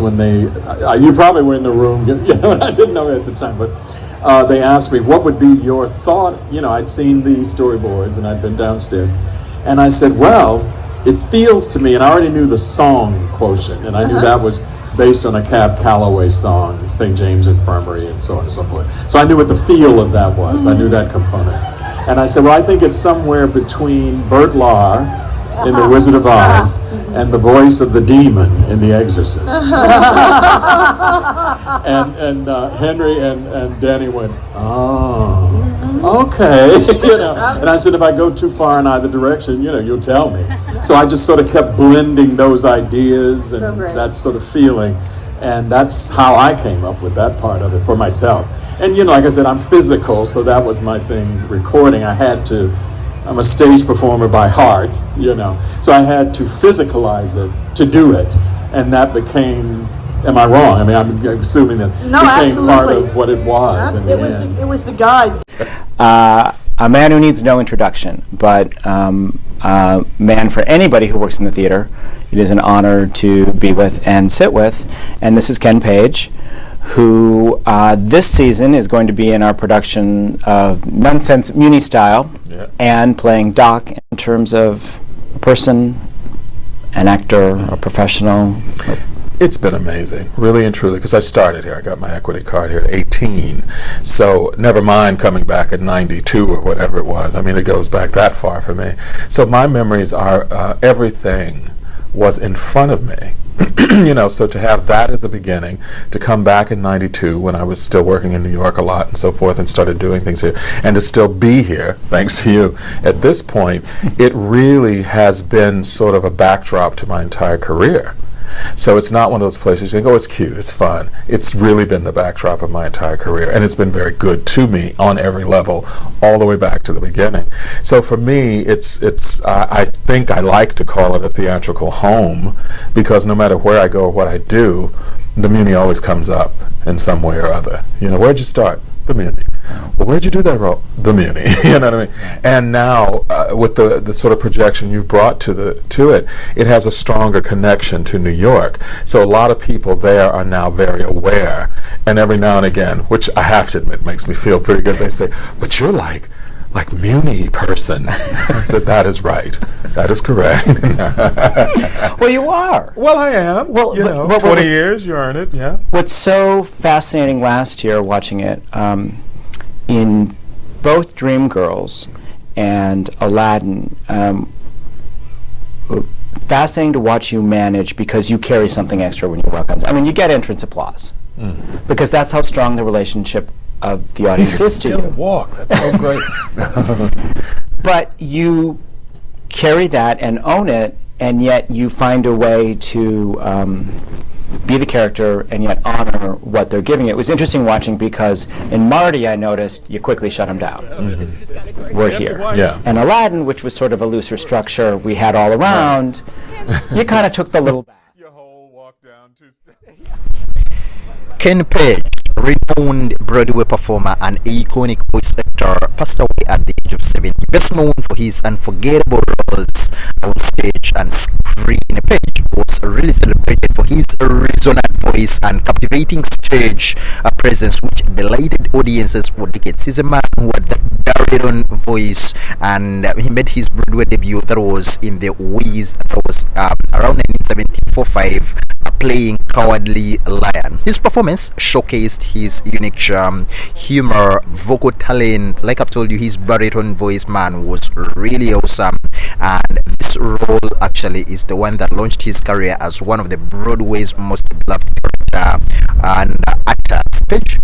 when you probably were in the room, I didn't know at the time, but they asked me, what would be your thought? I'd seen the storyboards and I'd been downstairs. And I said, well, it feels to me, and I already knew the song quotient, and I knew that was based on a Cab Calloway song, St. James Infirmary, and so on and so forth. So I knew what the feel of that was. I knew that component. And I said, well, I think it's somewhere between Bert Lahr in The Wizard of Oz and the voice of the demon in The Exorcist. and Henry and Danny went, oh, okay. And I said, if I go too far in either direction, you'll tell me. So I just sort of kept blending those ideas and that sort of feeling. And that's how I came up with that part of it for myself. And like I said, I'm physical, so that was my thing, recording. I'm a stage performer by heart, so I had to physicalize it to do it, and that became, am I wrong? I mean, I'm assuming that became part of what it was in the end. It was the guide. A man who needs no introduction, but man for anybody who works in the theater, it is an honor to be with and sit with, and this is Ken Page, who this season is going to be in our production of Nonsense Muni Style, and playing Doc in terms of a person, an actor, a professional. It's been amazing, really and truly, because I started here. I got my equity card here at 18, so never mind coming back at 92 or whatever it was. I mean, it goes back that far for me. So my memories are everything was in front of me. So to have that as the beginning, to come back in 92 when I was still working in New York a lot and so forth and started doing things here, and to still be here, thanks to you, at this point, it really has been sort of a backdrop to my entire career. So it's not one of those places you think, oh, it's cute, it's fun. It's really been the backdrop of my entire career, and it's been very good to me on every level, all the way back to the beginning. So for me, I think I like to call it a theatrical home, because no matter where I go or what I do, the Muni always comes up in some way or other. Where'd you start? The Muni. Well, where'd you do that role? The Muni. You know what I mean? And now, with the sort of projection you brought to it, it has a stronger connection to New York. So a lot of people there are now very aware. And every now and again, which I have to admit makes me feel pretty good, they say, but you're like Muni person. I said, that is right. That is correct. Well, you are. Well, I am. Well, 20 years, you earn it, yeah. What's so fascinating last year watching it, in both Dreamgirls and Aladdin, fascinating to watch you manage, because you carry something extra when you walk on. I mean, you get entrance applause, because that's how strong the relationship of the audience is to you. Still walk. That's so great. But you carry that and own it, and yet you find a way to be the character and yet honor what they're giving. It was interesting watching, because in Marty I noticed you quickly shut him down. We're here. Yeah. And Aladdin, which was sort of a looser structure we had all around, you kind of took the little back. Your whole walk down to Ken Page, renowned Broadway performer and iconic voice actor, passed away at the age of 70. Best known for his unforgettable roles on stage and screen, Page was really celebrated for his resonant voice and captivating stage presence, which delighted audiences for decades. He's a man who had that baritone voice, and he made his Broadway debut, that was in The Wiz, that was around 1974-5, playing Cowardly Lion. His performance showcased his unique charm, humor, vocal talent. Like I've told you, his baritone voice, man, was really awesome, and this role actually is the one that launched his career as one of the Broadway's most beloved character and actors. Page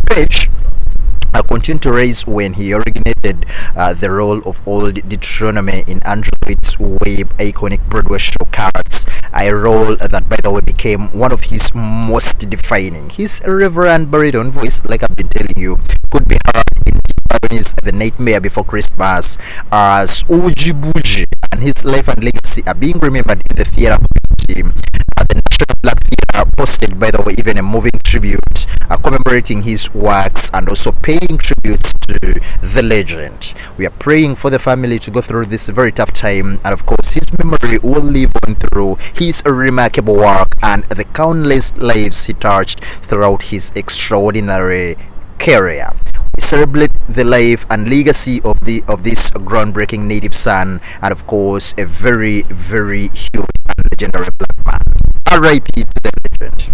continued to rise when he originated the role of Old Deuteronomy in Andrew Lloyd Webber iconic Broadway show Carrots, a role that, by the way, became one of his most defining. His reverend baritone voice, like I've been telling you, could be heard in is The Nightmare Before Christmas, as Oogie Boogie and his life and legacy are being remembered in the theater community. The National Black Theatre posted, by the way, even a moving tribute commemorating his works and also paying tributes to the legend. We are praying for the family to go through this very tough time, and of course his memory will live on through his remarkable work and the countless lives he touched throughout his extraordinary career. We celebrate the life and legacy of this groundbreaking native son, and of course a very, very huge and legendary black man. R.I.P. to the legend.